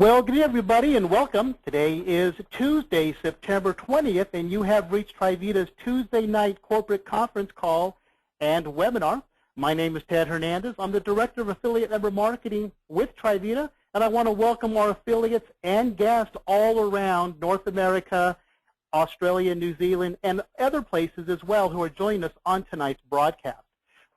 Well, good evening, everybody, and welcome. Today is Tuesday, September 20th, and you have reached Trivita's Tuesday night corporate conference call and webinar. My name is Ted Hernandez. I'm the Director of Affiliate Member Marketing with Trivita, and I want to welcome our affiliates and guests all around North America, Australia, New Zealand, and other places as well who are joining us on tonight's broadcast.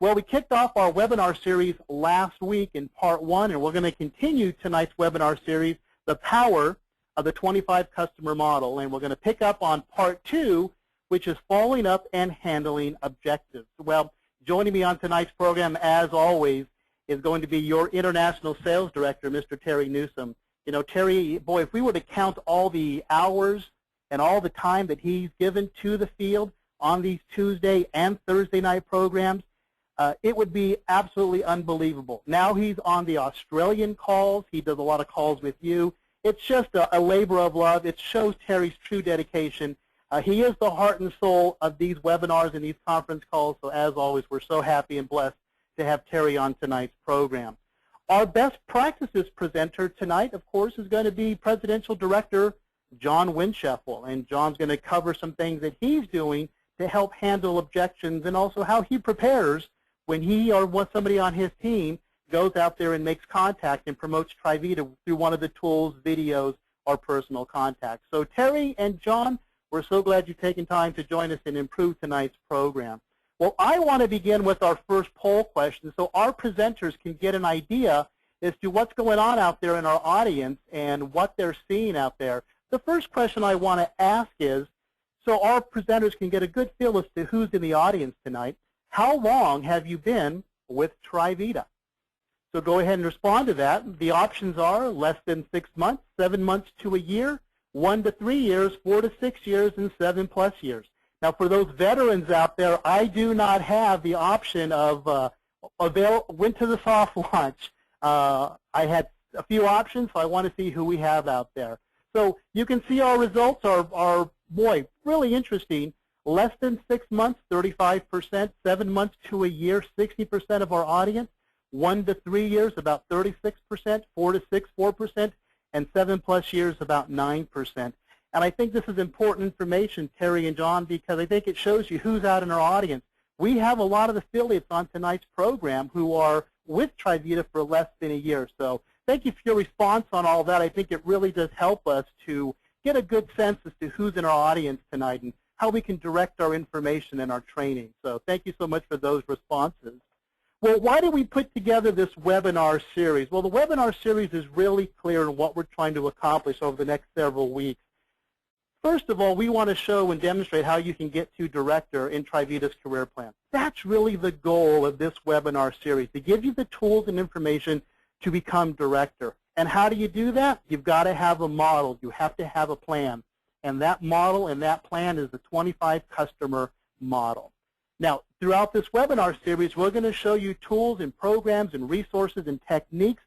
Well, we kicked off our webinar series last week in part 1, and we're going to continue tonight's webinar series, The Power of the 25 Customer Model. And we're going to pick up on part 2, which is Following Up and Handling Objectives. Well, joining me on tonight's program, as always, is going to be your International Sales Director, Mr. Terry Newsom. You know, Terry, boy, if we were to count all the hours and all the time that he's given to the field on these Tuesday and Thursday night programs, it would be absolutely unbelievable. Now he's on the Australian calls. He does a lot of calls with you. It's just a labor of love. It shows Terry's true dedication. He is the heart and soul of these webinars and these conference calls. So as always, we're so happy and blessed to have Terry on tonight's program. Our best practices presenter tonight, of course, is going to be Presidential Director John Wincheffel. And John's going to cover some things that he's doing to help handle objections and also how he prepares when he or somebody on his team goes out there and makes contact and promotes Trivita through one of the tools, videos, or personal contacts. So Terry and John, we're so glad you've taken time to join us and improve tonight's program. Well, I want to begin with our first poll question so our presenters can get an idea as to what's going on out there in our audience and what they're seeing out there. The first question I want to ask is, so our presenters can get a good feel as to who's in the audience tonight, how long have you been with Trivita? So go ahead and respond to that. The options are less than 6 months, 7 months to a year, 1 to 3 years, 4 to 6 years, and 7+ years. Now, for those veterans out there, I do not have the option of went to the soft launch. I had a few options, so I want to see who we have out there. So you can see our results are boy, really interesting. Less than 6 months, 35%, 7 months to a year, 60% of our audience, 1 to 3 years, about 36%, 4 to 6, 4%, and 7+ years, about 9%. And I think this is important information, Terry and John, because I think it shows you who's out in our audience. We have a lot of affiliates on tonight's program who are with Trivita for less than a year. So thank you for your response on all that. I think it really does help us to get a good sense as to who's in our audience tonight and how we can direct our information and our training. So thank you so much for those responses. Well, why did we put together this webinar series? Well, the webinar series is really clear in what we're trying to accomplish over the next several weeks. First of all, we want to show and demonstrate how you can get to director in Trivita's career plan. That's really the goal of this webinar series, to give you the tools and information to become director. And how do you do that? You've got to have a model. You have to have a plan. And that model and that plan is the 25 customer model. Now, throughout this webinar series, we're going to show you tools and programs and resources and techniques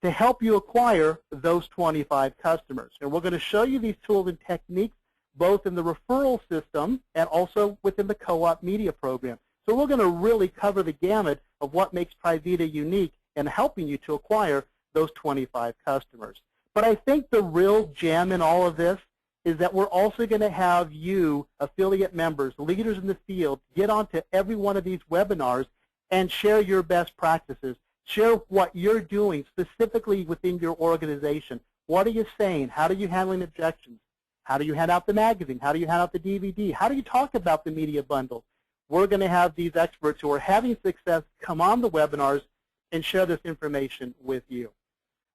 to help you acquire those 25 customers. And we're going to show you these tools and techniques both in the referral system and also within the co-op media program. So we're going to really cover the gamut of what makes Trivita unique in helping you to acquire those 25 customers. But I think the real gem in all of this is that we're also going to have you, affiliate members, leaders in the field, get onto every one of these webinars and share your best practices. Share what you're doing specifically within your organization. What are you saying? How do you handle objections? How do you hand out the magazine? How do you hand out the DVD? How do you talk about the media bundle? We're going to have these experts who are having success come on the webinars and share this information with you.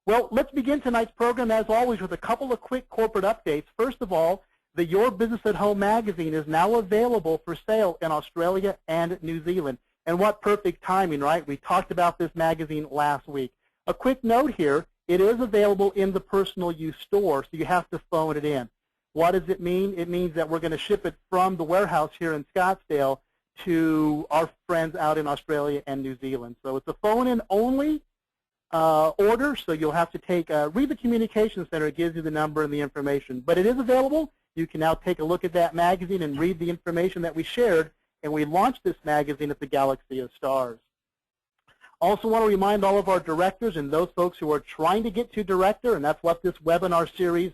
Well, let's begin tonight's program, as always, with a couple of quick corporate updates. First of all, the Your Business at Home magazine is now available for sale in Australia and New Zealand. And what perfect timing, right? We talked about this magazine last week. A quick note here, it is available in the personal use store, so you have to phone it in. What does it mean? It means that we're going to ship it from the warehouse here in Scottsdale to our friends out in Australia and New Zealand. So it's a phone-in only order, so you'll have to read the communication center. It gives you the number and the information. But it is available. You can now take a look at that magazine and read the information that we shared, and we launched this magazine at the Galaxy of Stars. Also want to remind all of our directors and those folks who are trying to get to director, and that's what this webinar series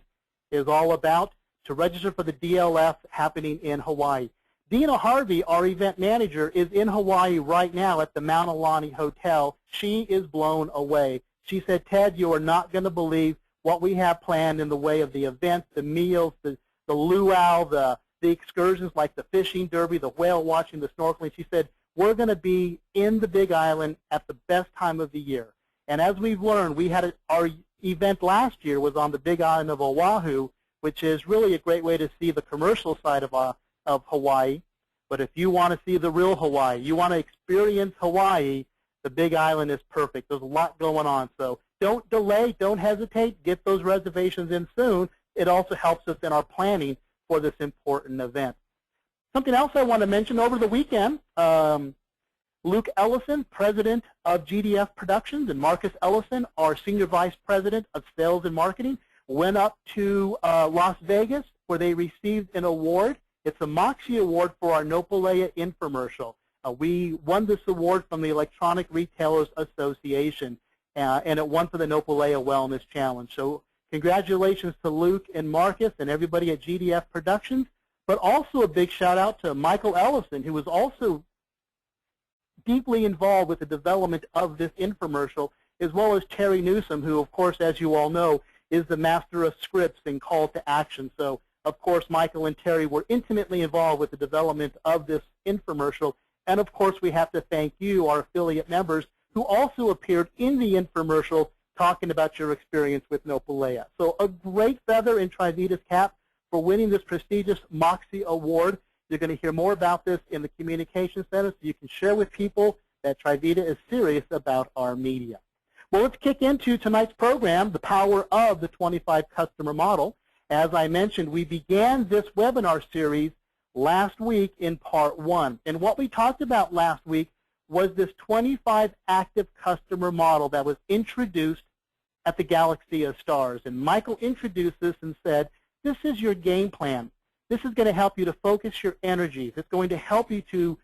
is all about, to register for the DLF happening in Hawaii. Dina Harvey, our event manager, is in Hawaii right now at the Mauna Lani Hotel. She is blown away. She said, Ted, you are not going to believe what we have planned in the way of the events, the meals, the luau, the excursions like the fishing derby, the whale watching, the snorkeling. She said, we're going to be in the Big Island at the best time of the year. And as we've learned, we had our event last year was on the Big Island of Oahu, which is really a great way to see the commercial side of Hawaii. But if you want to see the real Hawaii, you want to experience Hawaii, the Big Island is perfect. There's a lot going on. So don't delay, don't hesitate, get those reservations in soon. It also helps us in our planning for this important event. Something else I want to mention, over the weekend, Luke Ellison, President of GDF Productions, and Marcus Ellison, our Senior Vice President of Sales and Marketing, went up to Las Vegas where they received an award. It's a Moxie Award for our Nopalea infomercial. We won this award from the Electronic Retailers Association, and it won for the Nopalea Wellness Challenge. So congratulations to Luke and Marcus and everybody at GDF Productions, but also a big shout out to Michael Ellison, who was also deeply involved with the development of this infomercial, as well as Terry Newsom, who, of course, as you all know, is the master of scripts and call to action. So, of course, Michael and Terry were intimately involved with the development of this infomercial. And, of course, we have to thank you, our affiliate members, who also appeared in the infomercial talking about your experience with Nopalea. So a great feather in Trivita's cap for winning this prestigious Moxie Award. You're going to hear more about this in the Communication Center so you can share with people that Trivita is serious about our media. Well, let's kick into tonight's program, The Power of the 25 Customer Model. As I mentioned, we began this webinar series last week in part 1. And what we talked about last week was this 25 active customer model that was introduced at the Galaxy of Stars. And Michael introduced this and said, this is your game plan. This is going to help you to focus your energies. It's going to help you to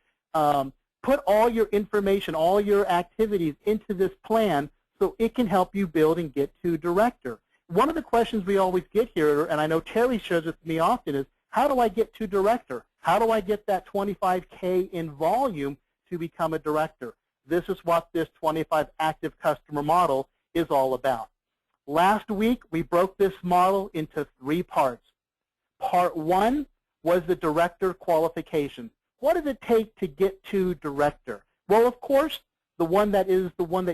put all your information, all your activities into this plan so it can help you build and get to director. One of the questions we always get here, and I know Terry shares with me often, is how do I get to director? How do I get that 25K in volume to become a director? This is what this 25 active customer model is all about. Last week, we broke this model into 3 parts. Part 1 was the director qualification. What does it take to get to director? Well, of course, the one that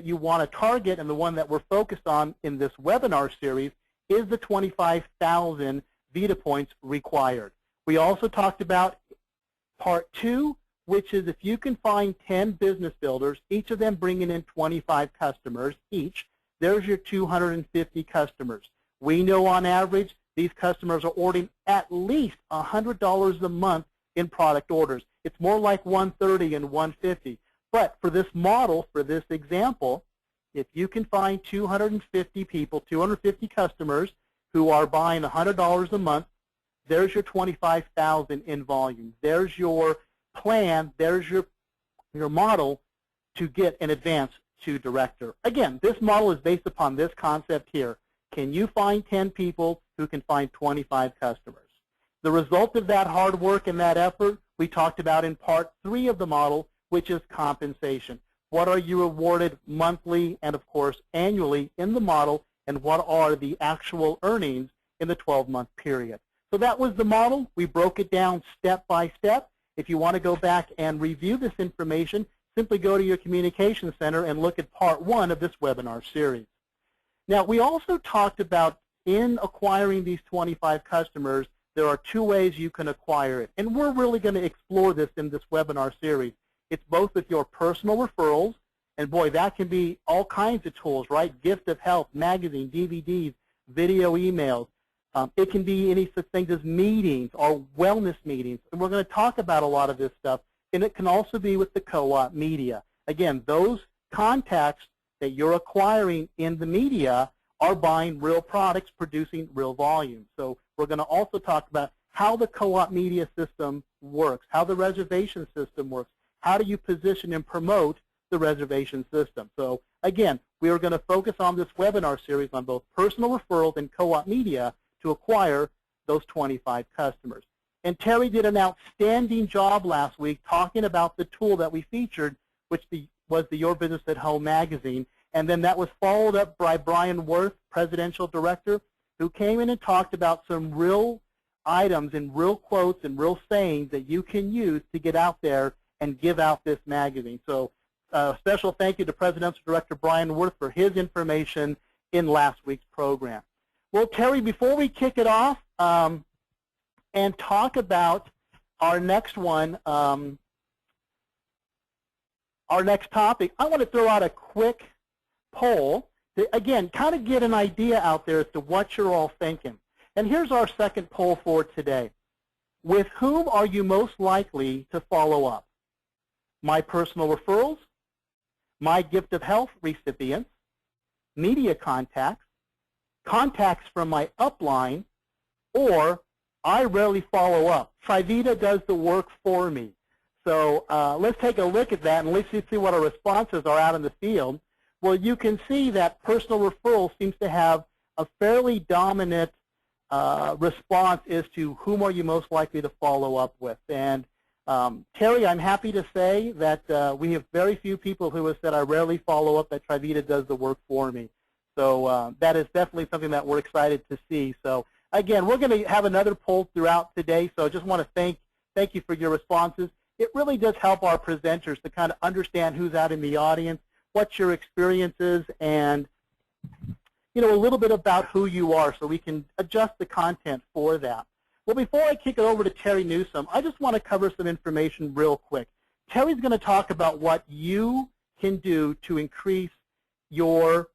you want to target and the one that we're focused on in this webinar series is the 25,000 Vita points required. We also talked about part 2, which is if you can find 10 business builders, each of them bringing in 25 customers each, there's your 250 customers. We know on average these customers are ordering at least $100 a month in product orders. It's more like $130 and $150. But for this model, for this example, if you can find 250 people, 250 customers who are buying $100 a month, there's your 25,000 in volume. There's your plan. There's your model to get an advance to director. Again, this model is based upon this concept here. Can you find 10 people who can find 25 customers? The result of that hard work and that effort we talked about in part 3 of the model, which is compensation. What are you rewarded monthly and, of course, annually in the model, and what are the actual earnings in the 12-month period? So that was the model. We broke it down step by step. If you want to go back and review this information, simply go to your Communication Center and look at part 1 of this webinar series. Now, we also talked about in acquiring these 25 customers, there are 2 ways you can acquire it. And we're really going to explore this in this webinar series. It's both with your personal referrals, and boy, that can be all kinds of tools, right? Gift of Health, magazine, DVDs, video emails. It can be any such things as meetings or wellness meetings. And we're going to talk about a lot of this stuff. And it can also be with the co-op media. Again, those contacts that you're acquiring in the media are buying real products, producing real volume. So we're going to also talk about how the co-op media system works, how the reservation system works, how do you position and promote the reservation system. So again, we are going to focus on this webinar series on both personal referrals and co-op media to acquire those 25 customers. And Terry did an outstanding job last week talking about the tool that we featured, which was the Your Business at Home magazine. And then that was followed up by Brian Worth, Presidential Director, who came in and talked about some real items and real quotes and real sayings that you can use to get out there and give out this magazine. So a special thank you to Presidential Director Brian Worth for his information in last week's program. Well, Terry, before we kick it off and talk about our next one, our next topic, I want to throw out a quick poll to, again, kind of get an idea out there as to what you're all thinking. And here's our second poll for today. With whom are you most likely to follow up? My personal referrals, my gift of health recipients, media contacts, contacts from my upline, or I rarely follow up. Trivita does the work for me. So let's take a look at that and let's see what our responses are out in the field. Well, you can see that personal referral seems to have a fairly dominant response as to whom are you most likely to follow up with. And Terry, I'm happy to say that we have very few people who have said I rarely follow up, that Trivita does the work for me. So that is definitely something that we're excited to see. So again, we're going to have another poll throughout today, so I just want to thank you for your responses. It really does help our presenters to kind of understand who's out in the audience, what your experience is, and a little bit about who you are so we can adjust the content for that. Well, before I kick it over to Terry Newsom, I just want to cover some information real quick. Terry's going to talk about what you can do to increase your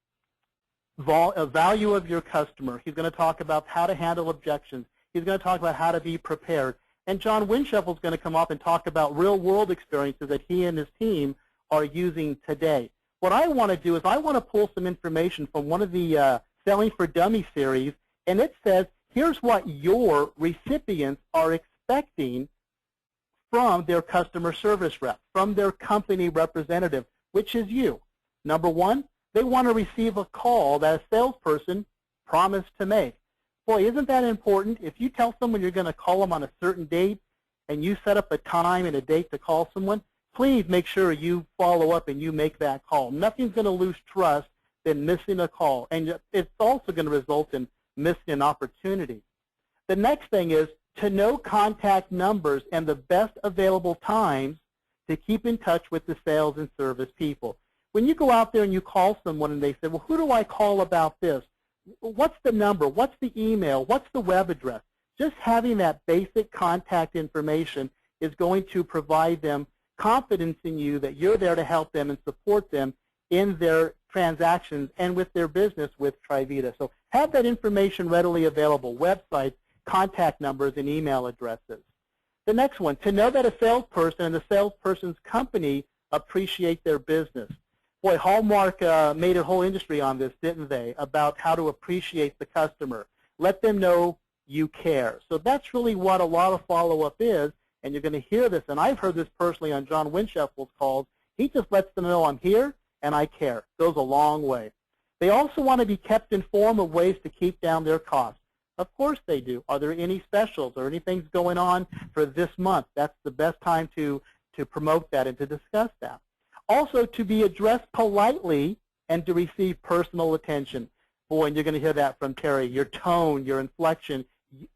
value of your customer. He's going to talk about how to handle objections. He's going to talk about how to be prepared. And John Wincheffel's going to come up and talk about real-world experiences that he and his team are using today. What I want to do is I want to pull some information from one of the Selling for Dummies series, and it says, here's what your recipients are expecting from their customer service rep, from their company representative, which is you. Number one, they want to receive a call that a salesperson promised to make. Boy, isn't that important? If you tell someone you're going to call them on a certain date and you set up a time and a date to call someone, please make sure you follow up and you make that call. Nothing's going to lose trust than missing a call, and it's also going to result in missing an opportunity. The next thing is to know contact numbers and the best available times to keep in touch with the sales and service people. When you go out there and you call someone and they say, well, who do I call about this? What's the number? What's the email? What's the web address? Just having that basic contact information is going to provide them confidence in you that you're there to help them and support them in their transactions and with their business with Trivita. So have that information readily available, websites, contact numbers, and email addresses. The next one, to know that a salesperson and the salesperson's company appreciate their business. Boy, Hallmark made a whole industry on this, didn't they, about how to appreciate the customer. Let them know you care. So that's really what a lot of follow-up is, and you're going to hear this, and I've heard this personally on John Wincheffel's calls. He just lets them know I'm here and I care. It goes a long way. They also want to be kept informed of ways to keep down their costs. Of course they do. Are there any specials or anything going on for this month? That's the best time to promote that and to discuss that. Also, to be addressed politely and to receive personal attention. Boy, and you're going to hear that from Terry. Your tone, your inflection,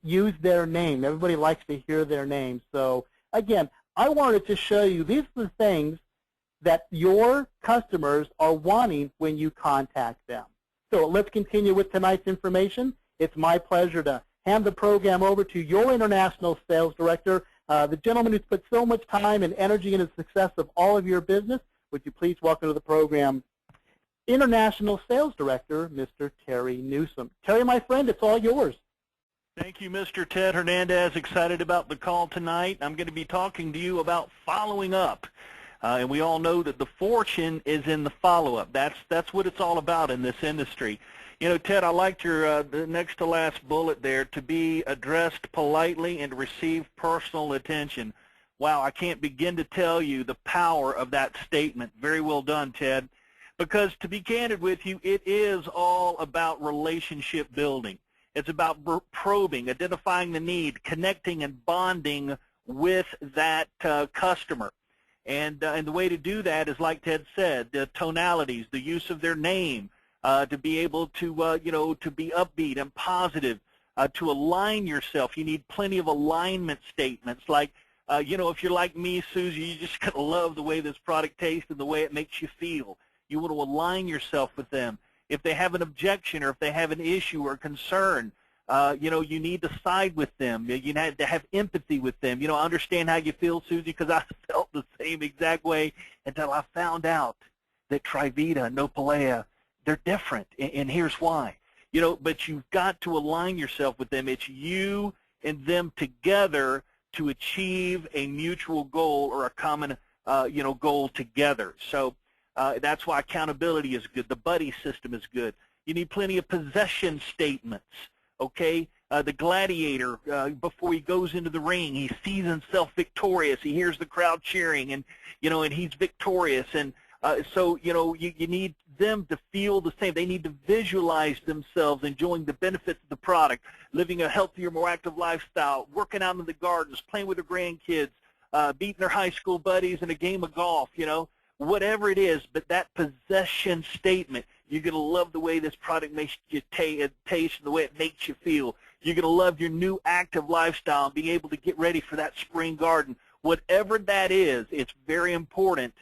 use their name. Everybody likes to hear their name. So, again, I wanted to show you these are the things that your customers are wanting when you contact them. So let's continue with tonight's information. It's my pleasure to hand the program over to your International Sales Director, the gentleman who's put so much time and energy into the success of all of your business. Would you please welcome to the program International Sales Director, Mr. Terry Newsom. Terry, my friend, it's all yours. Thank you, Mr. Ted Hernandez. Excited about the call tonight. I'm going to be talking to you about following up. And we all know that the fortune is in the follow-up. That's what it's all about in this industry. You know, Ted, I liked your the next to last bullet there, to be addressed politely and receive personal attention. Wow, I can't begin to tell you the power of that statement. Very well done, Ted. Because to be candid with you, it is all about relationship building. It's about probing, identifying the need, connecting and bonding with that customer. And the way to do that is, like Ted said, the tonalities, the use of their name, to be able to, to be upbeat and positive, to align yourself. You need plenty of alignment statements like, if you're like me, Susie, you just gotta love the way this product tastes and the way it makes you feel. You want to align yourself with them. If they have an objection or if they have an issue or concern, you need to side with them. You need to have empathy with them. Understand how you feel, Susie, because I felt the same exact way until I found out that Trivita, Nopalea, they're different, and here's why. But you've got to align yourself with them. It's you and them together to achieve a mutual goal or a common, goal together. So that's why accountability is good. The buddy system is good. You need plenty of possession statements, okay? The gladiator, before he goes into the ring, he sees himself victorious. He hears the crowd cheering, and, and he's victorious. And so, you need them to feel the same. They need to visualize themselves enjoying the benefits of the product, living a healthier, more active lifestyle, working out in the gardens, playing with their grandkids, beating their high school buddies in a game of golf, whatever it is. But that possession statement, you're going to love the way this product makes you taste and the way it makes you feel. You're going to love your new active lifestyle and being able to get ready for that spring garden. Whatever that is, it's very important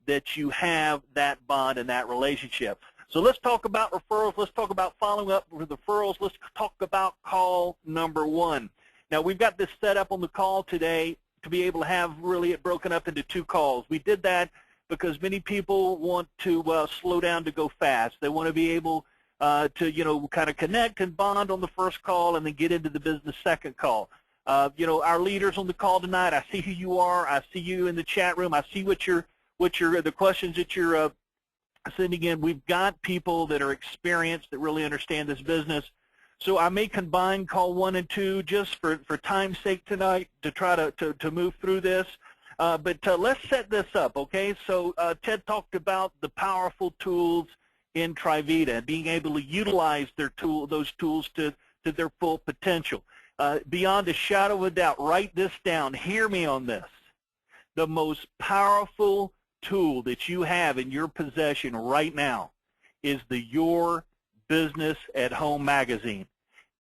that you have that bond and that relationship. So let's talk about referrals. Let's talk about following up with referrals. Let's talk about call number 1. Now, we've got this set up on the call today to be able to have really it broken up into 2 calls. We did that because many people want to slow down to go fast. They want to be able to, kind of connect and bond on the first call and then get into the business second call. Our leaders on the call tonight, I see who you are. I see you in the chat room. I see the questions that you're sending in. We've got people that are experienced, that really understand this business. So I may combine call 1 and 2 just for time's sake tonight to try to move through this. But let's set this up, okay? So Ted talked about the powerful tools in Trivita, being able to utilize those tools to their full potential. Beyond a shadow of a doubt, write this down. Hear me on this. The most powerful tool that you have in your possession right now is the Your Business at Home magazine.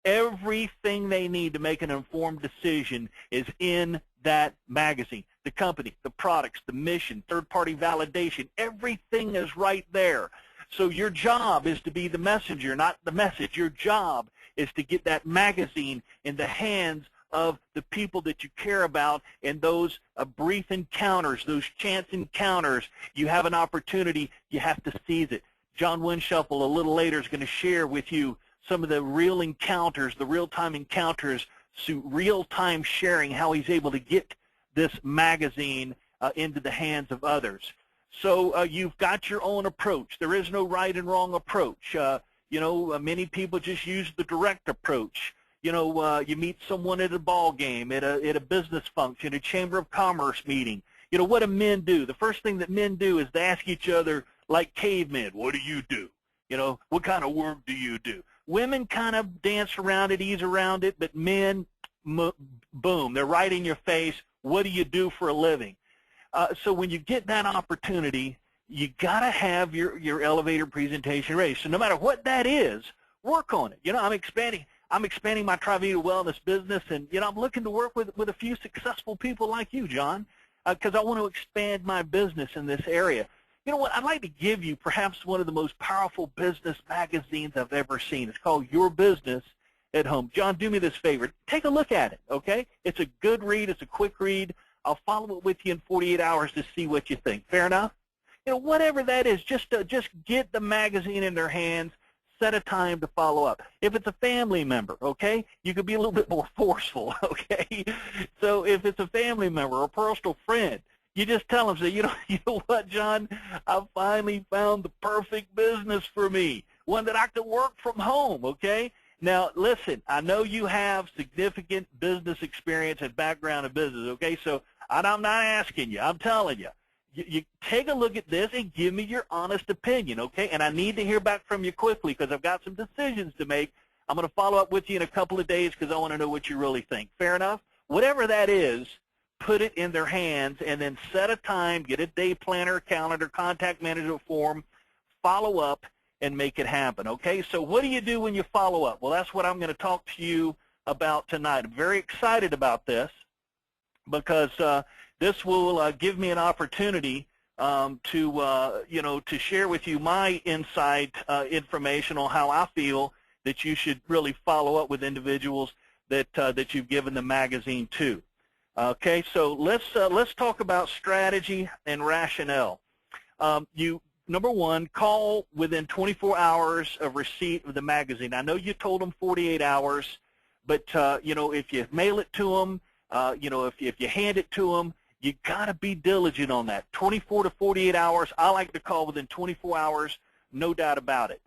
Everything they need to make an informed decision is in that magazine. The company, the products, the mission, third-party validation, everything is right there. So your job is to be the messenger, not the message. Your job is to get that magazine in the hands of the people that you care about, and those brief encounters, those chance encounters, you have an opportunity, you have to seize it. John Winshuffle a little later is going to share with you some of the real encounters, the real-time encounters, through real-time sharing, how he's able to get this magazine into the hands of others. So you've got your own approach. There is no right and wrong approach. Many people just use the direct approach. You meet someone at a ball game, at a business function, a chamber of commerce meeting. What do men do? The first thing that men do is they ask each other, like cavemen, what do you do? What kind of work do you do? Women kind of dance around it, ease around it, but men, boom, they're right in your face. What do you do for a living? So when you get that opportunity, you got to have your elevator presentation ready. So no matter what that is, work on it. I'm expanding my Trivita Wellness business, and I'm looking to work with a few successful people like you, John, because I want to expand my business in this area. You know what? I'd like to give you perhaps one of the most powerful business magazines I've ever seen. It's called Your Business at Home. John, do me this favor. Take a look at it, okay? It's a good read. It's a quick read. I'll follow it with you in 48 hours to see what you think. Fair enough? Whatever that is, just get the magazine in their hands. Set a time to follow up. If it's a family member, okay, you could be a little bit more forceful, okay? So if it's a family member or a personal friend, you just tell them, say, you know what, John, I finally found the perfect business for me, one that I can work from home, okay? Now, listen, I know you have significant business experience and background in business, okay? So And I'm not asking you. I'm telling you. You take a look at this and give me your honest opinion, okay? And I need to hear back from you quickly because I've got some decisions to make. I'm going to follow up with you in a couple of days because I want to know what you really think. Fair enough? Whatever that is, put it in their hands and then set a time, get a day planner, calendar, contact management form, follow up, and make it happen, okay? So what do you do when you follow up? Well, that's what I'm going to talk to you about tonight. I'm very excited about this because this will give me an opportunity to share with you my inside information on how I feel that you should really follow up with individuals that you've given the magazine to. Okay, so let's talk about strategy and rationale. Number one, call within 24 hours of receipt of the magazine. I know you told them 48 hours, but if you mail it to them, if you hand it to them, you got to be diligent on that. 24 to 48 hours. I like to call within 24 hours, no doubt about it.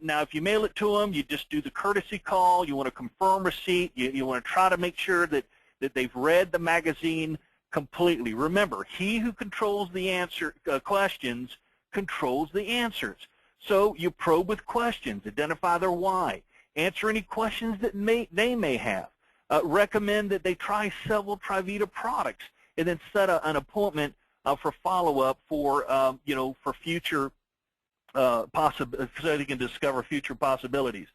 Now, if you mail it to them, you just do the courtesy call. You want to confirm receipt. You want to try to make sure that they've read the magazine completely. Remember, he who controls the questions controls the answers. So you probe with questions, identify their why, answer any questions that they may have. Recommend that they try several Trivita products, and then set an appointment for follow-up for future so they can discover future possibilities.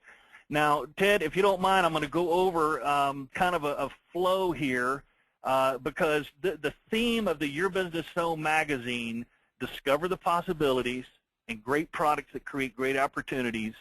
Now, Ted, if you don't mind, I'm going to go over kind of a flow here because the theme of the Your Business Home magazine, Discover the Possibilities and Great Products that Create Great Opportunities.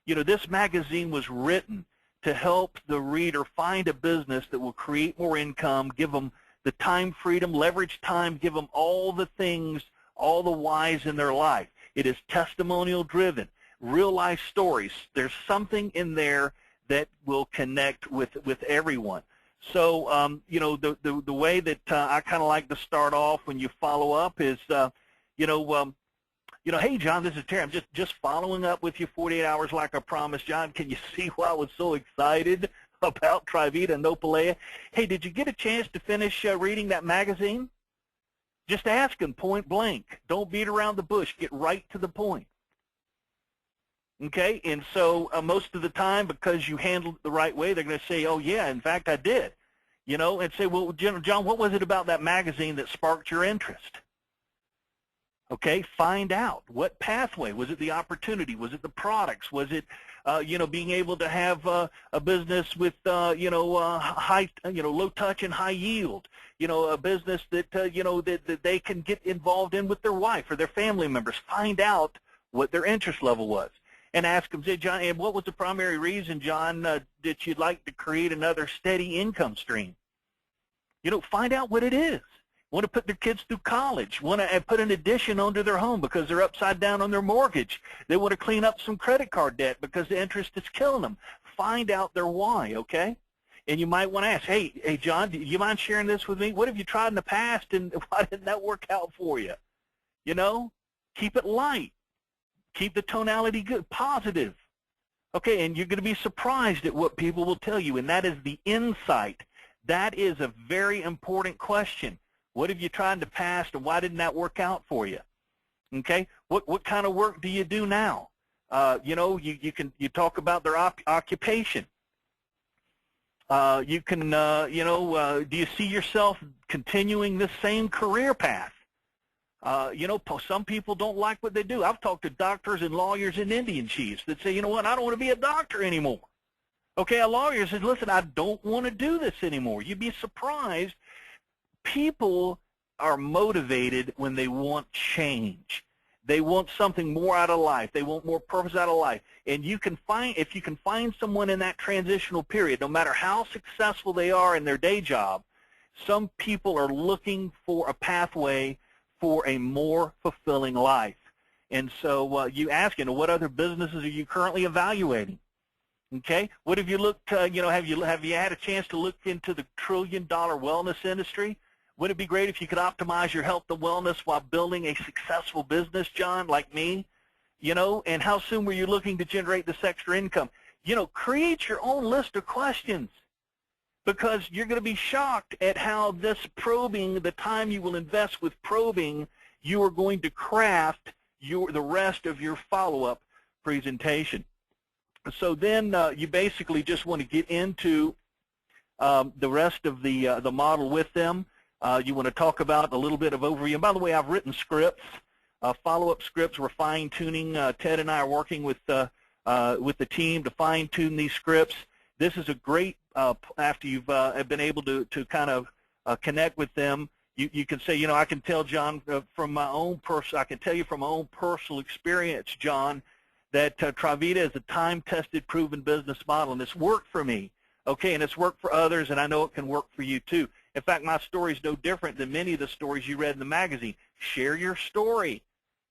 This magazine was written to help the reader find a business that will create more income, give them the time freedom, leverage time, give them all the things, all the whys in their life. It is testimonial driven, real life stories. There's something in there that will connect with everyone. So, the way that I kind of like to start off when you follow up is, hey, John, this is Terry. I'm just following up with you 48 hours like I promised. John, can you see why I was so excited about Trivita and Nopalea? Hey, did you get a chance to finish reading that magazine? Just ask them point blank. Don't beat around the bush. Get right to the point. Okay? And so most of the time, because you handled it the right way, they're going to say, oh, yeah, in fact, I did. And say, well, John, what was it about that magazine that sparked your interest? Okay, find out. What pathway? Was it the opportunity? Was it the products? Was it, being able to have a business with, high, low touch and high yield? A business that, that they can get involved in with their wife or their family members. Find out what their interest level was. And ask them, say, John, and what was the primary reason, John, that you'd like to create another steady income stream? Find out what it is. Want to put their kids through college, want to put an addition onto their home because they're upside down on their mortgage. They want to clean up some credit card debt because the interest is killing them. Find out their why, okay? And you might want to ask, hey, John, do you mind sharing this with me? What have you tried in the past and why didn't that work out for you? Keep it light. Keep the tonality good, positive. Okay, and you're going to be surprised at what people will tell you, and that is the insight. That is a very important question. What have you tried in the past, and why didn't that work out for you? Okay, what kind of work do you do now? You talk about their occupation. You can do you see yourself continuing this same career path? Some people don't like what they do. I've talked to doctors and lawyers and Indian chiefs that say, you know what, I don't want to be a doctor anymore. Okay, a lawyer says, listen, I don't want to do this anymore. You'd be surprised. People are motivated when they want change. They want something more out of life. They want more purpose out of life. And if you can find someone in that transitional period, no matter how successful they are in their day job, some people are looking for a pathway for a more fulfilling life. And so you ask, what other businesses are you currently evaluating? Okay, what have you looked? Have you had a chance to look into the trillion-dollar wellness industry? Wouldn't it be great if you could optimize your health and wellness while building a successful business, John, like me? And how soon were you looking to generate this extra income? Create your own list of questions. because you're going to be shocked at how this probing, the time you will invest with probing, you are going to craft the rest of your follow-up presentation. So then you basically just want to get into the rest of the model with them. You want to talk about a little bit of overview. And by the way, I've written scripts, follow-up scripts. We're fine-tuning. Ted and I are working with the team to fine-tune these scripts. This is a great, after you've been able to kind of connect with them, you can say, you know, I can tell John from my own I can tell you from my own personal experience, John, that Trivita is a time-tested, proven business model, and it's worked for me, okay, and it's worked for others, and I know it can work for you too. In fact, my story is no different than many of the stories you read in the magazine. Share your story,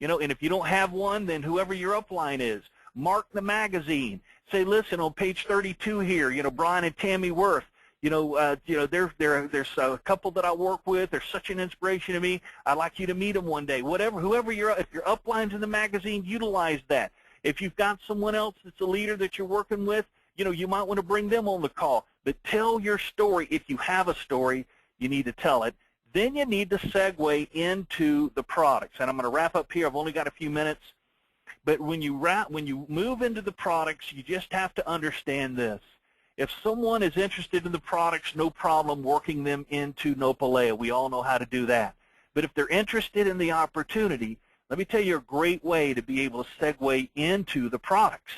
you know, and if you don't have one, then whoever your upline is, mark the magazine. Say, listen, on page 32 here, you know, Brian and Tammy Worth, there's a couple that I work with. They're such an inspiration to me. I'd like you to meet them one day. Whoever if your upline's in the magazine, utilize that. If you've got someone else that's a leader that you're working with, you know, you might want to bring them on the call. But tell your story. If you have a story, you need to tell it. Then you need to segue into the products. And I'm going to wrap up here. I've only got a few minutes. But when you move into the products, you just have to understand this. If someone is interested in the products, no problem working them into Nopalea. We all know how to do that. But if they're interested in the opportunity, let me tell you a great way to be able to segue into the products.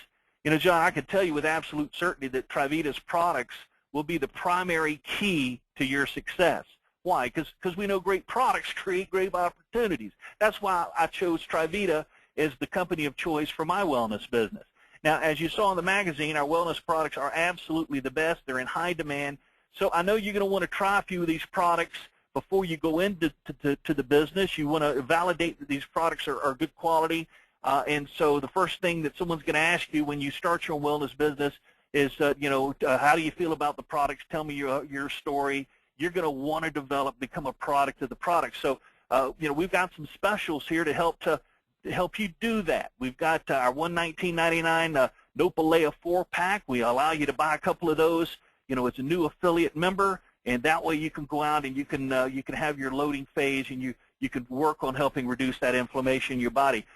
You know, John, I can tell you with absolute certainty that Trivita's products will be the primary key to your success. Why? Because we know great products create great opportunities. That's why I chose Trivita as the company of choice for my wellness business. Now, as you saw in the magazine, our wellness products are absolutely the best. They're in high demand. So I know you're going to want to try a few of these products before you go into the business. You want to validate that these products are good quality. And so the first thing that someone's going to ask you when you start your wellness business is, how do you feel about the products? Tell me your story. You're going to want to become a product of the product. So, we've got some specials here to help you do that. We've got our $119.99 Nopalea 4-pack. We allow you to buy a couple of those, as a new affiliate member, and that way you can go out and you can have your loading phase, and you can work on helping reduce that inflammation in your body.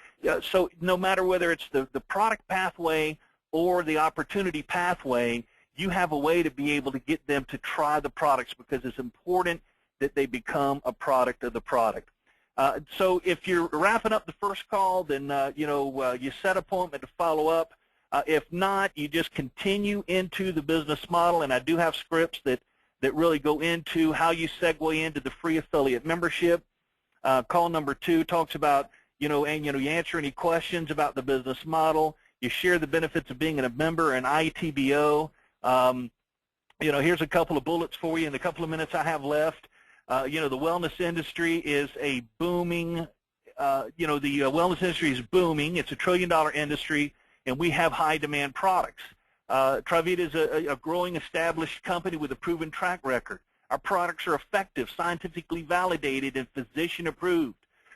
So no matter whether it's the product pathway or the opportunity pathway, you have a way to be able to get them to try the products, because it's important that they become a product of the product. So if you're wrapping up the first call, then you set an appointment to follow up. If not, you just continue into the business model, and I do have scripts that really go into how you segue into the free affiliate membership. Call number 2 talks about, you answer any questions about the business model. You share the benefits of being a member and ITBO. Here's a couple of bullets for you in the couple of minutes I have left. The wellness industry is a booming, the wellness industry is booming. It's a $1 trillion industry, and we have high demand products. Trivita is a growing, established company with a proven track record. Our products are effective, scientifically validated, and physician approved.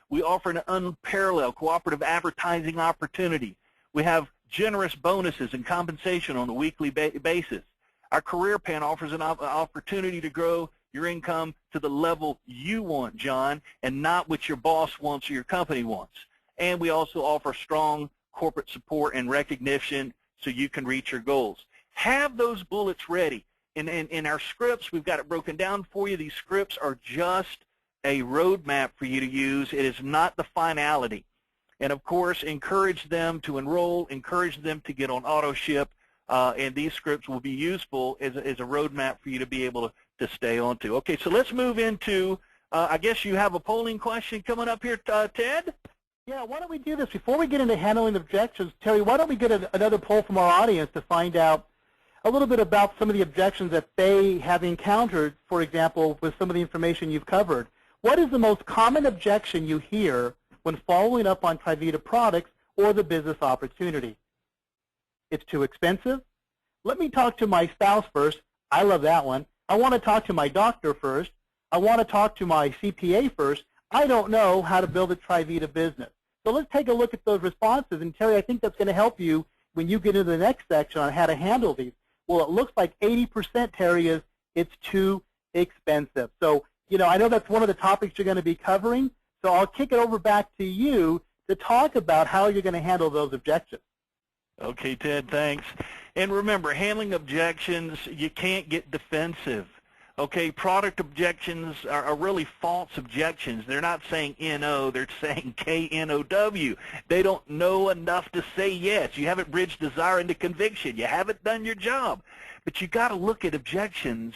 We offer an unparalleled cooperative advertising opportunity. We have generous bonuses and compensation on a weekly basis. Our career plan offers an opportunity to grow your income to the level you want, John, and not what your boss wants or your company wants. And we also offer strong corporate support and recognition so you can reach your goals. Have those bullets ready. In our scripts, we've got it broken down for you. These scripts are just a roadmap for you to use. It is not the finality. And, of course, encourage them to enroll, encourage them to get on auto ship, and these scripts will be useful as a roadmap for you to be able to stay on to. Okay, so let's move into, I guess you have a polling question coming up here, Ted? Yeah, why don't we do this? Before we get into handling objections, Terry, why don't we get another poll from our audience to find out a little bit about some of the objections that they have encountered, for example, with some of the information you've covered. What is the most common objection you hear when following up on Trivita products or the business opportunity? It's too expensive. Let me talk to my spouse first. I love that one. I want to talk to my doctor first. I want to talk to my CPA first. I don't know how to build a Trivita business. So let's take a look at those responses. And Terry, I think that's going to help you when you get into the next section on how to handle these. Well, it looks like 80%, Terry, is it's too expensive. So, I know that's one of the topics you're going to be covering, so I'll kick it over back to you to talk about how you're going to handle those objections. Okay, Ted, thanks. And remember, handling objections, you can't get defensive. Okay, product objections are really false objections. They're not saying N-O, they're saying K-N-O-W. They don't know enough to say yes. You haven't bridged desire into conviction. You haven't done your job. But you got to look at objections,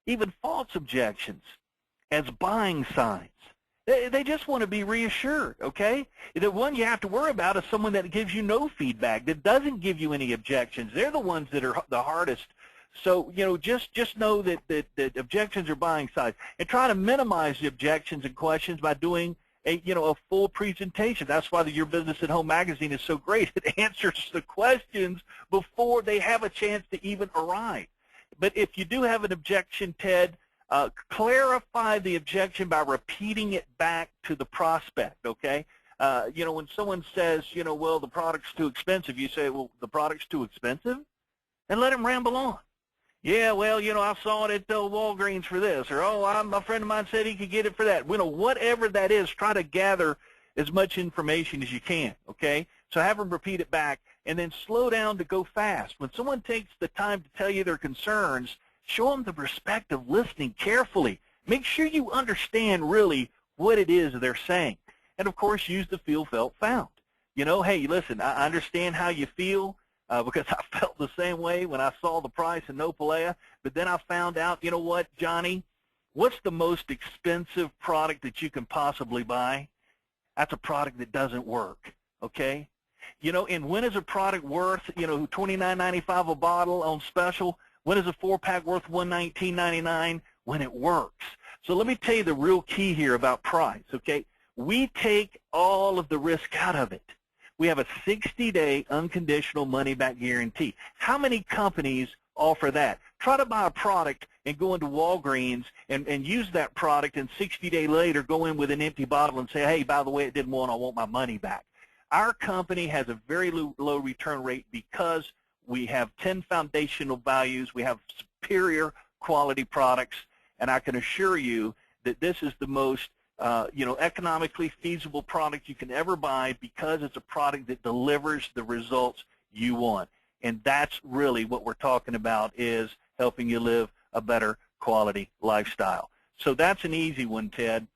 even false objections, as buying signs. They just want to be reassured, okay? The one you have to worry about is someone that gives you no feedback, that doesn't give you any objections. They're the ones that are the hardest. So, just know that objections are buying signs. And try to minimize the objections and questions by doing a full presentation. That's why the Your Business at Home magazine is so great. It answers the questions before they have a chance to even arrive. But if you do have an objection, Ted, clarify the objection by repeating it back to the prospect, okay? When someone says, well, the product's too expensive, you say, well, the product's too expensive? And let them ramble on. Yeah, well, I saw it at Walgreens for this, or, oh, a friend of mine said he could get it for that. Whatever that is, try to gather as much information as you can, okay? So have them repeat it back, and then slow down to go fast. When someone takes the time to tell you their concerns, show them the respect of listening carefully. Make sure you understand really what it is they're saying. And, of course, use the feel, felt, found. Hey, listen, I understand how you feel because I felt the same way when I saw the price in Nopalea. But then I found out, you know what, Johnny, what's the most expensive product that you can possibly buy? That's a product that doesn't work, okay? And when is a product worth, $29.95 a bottle on special? When is a 4-pack worth $119.99? When it works. So let me tell you the real key here about price, okay? We take all of the risk out of it. We have a 60-day unconditional money-back guarantee. How many companies offer that? Try to buy a product and go into Walgreens and use that product, and 60 days later go in with an empty bottle and say, hey, by the way, it didn't work, I want my money back. Our company has a very low return rate because we have 10 foundational values. We have superior quality products, and I can assure you that this is the most economically feasible product you can ever buy because it's a product that delivers the results you want. And that's really what we're talking about, is helping you live a better quality lifestyle. So that's an easy one, Ted.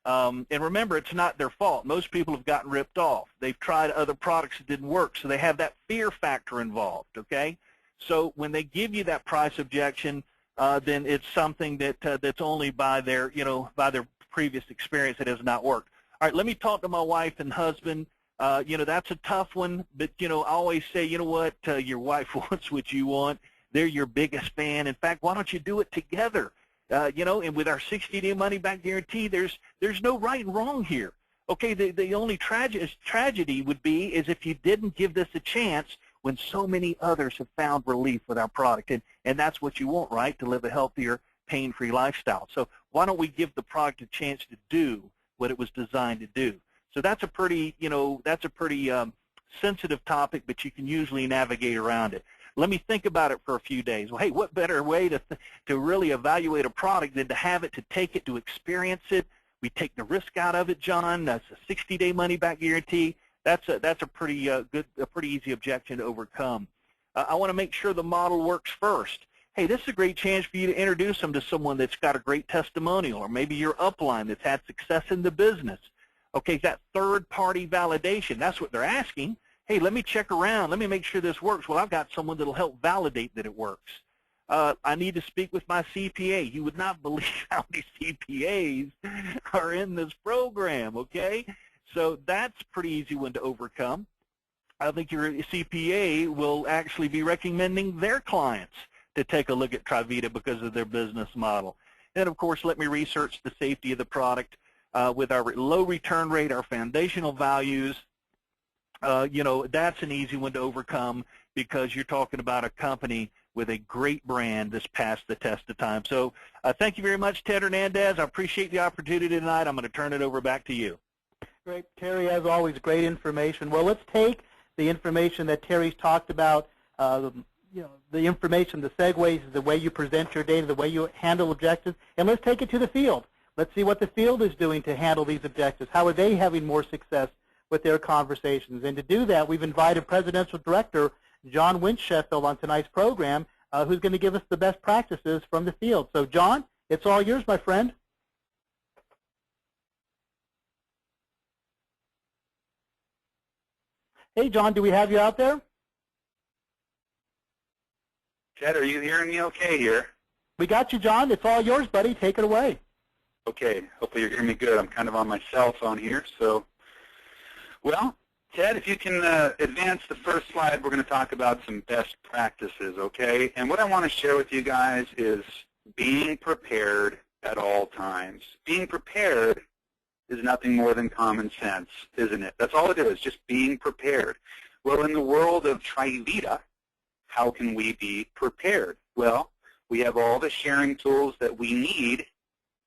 And remember, it's not their fault. Most people have gotten ripped off. They've tried other products that didn't work, so they have that fear factor involved, okay? So when they give you that price objection, then it's something that's only by their, by their previous experience that has not worked. All right, let me talk to my wife and husband. That's a tough one, but, I always say, you know what, your wife wants what you want. They're your biggest fan. In fact, why don't you do it together? And with our 60-day money-back guarantee, there's no right and wrong here. Okay, the only tragedy would be is if you didn't give this a chance when so many others have found relief with our product. And that's what you want, right, to live a healthier, pain-free lifestyle. So why don't we give the product a chance to do what it was designed to do? So that's a pretty, sensitive topic, but you can usually navigate around it. Let me think about it for a few days. Well, hey, what better way to really evaluate a product than to have it, to take it, to experience it? We take the risk out of it, John. That's a 60-day money-back guarantee. That's a pretty pretty easy objection to overcome. I want to make sure the model works first. Hey, this is a great chance for you to introduce them to someone that's got a great testimonial, or maybe your upline that's had success in the business. Okay, that third-party validation, that's what they're asking. Hey, let me check around. Let me make sure this works. Well, I've got someone that will help validate that it works. I need to speak with my CPA. You would not believe how many CPAs are in this program, okay? So that's a pretty easy one to overcome. I think your CPA will actually be recommending their clients to take a look at Trivita because of their business model. And, of course, let me research the safety of the product with our low return rate, our foundational values. That's an easy one to overcome because you're talking about a company with a great brand that's passed the test of time. So thank you very much, Ted Hernandez. I appreciate the opportunity tonight. I'm going to turn it over back to you. Great. Terry, as always, great information. Well, let's take the information that Terry's talked about, the information, the segues, the way you present your data, the way you handle objectives, and let's take it to the field. Let's see what the field is doing to handle these objectives. How are they having more success with their conversations? And to do that, we've invited Presidential Director John Wincheffield on tonight's program, who's going to give us the best practices from the field. So, John, it's all yours, my friend. Hey, John, do we have you out there? Ted, are you hearing me okay here? We got you, John. It's all yours, buddy. Take it away. Okay. Hopefully you're hearing me good. I'm kind of on my cell phone here. So, well, Ted, if you can advance the first slide, we're going to talk about some best practices, okay? And what I want to share with you guys is being prepared at all times. Being prepared is nothing more than common sense, isn't it? That's all it is, just being prepared. Well, in the world of Trivita, how can we be prepared? Well, we have all the sharing tools that we need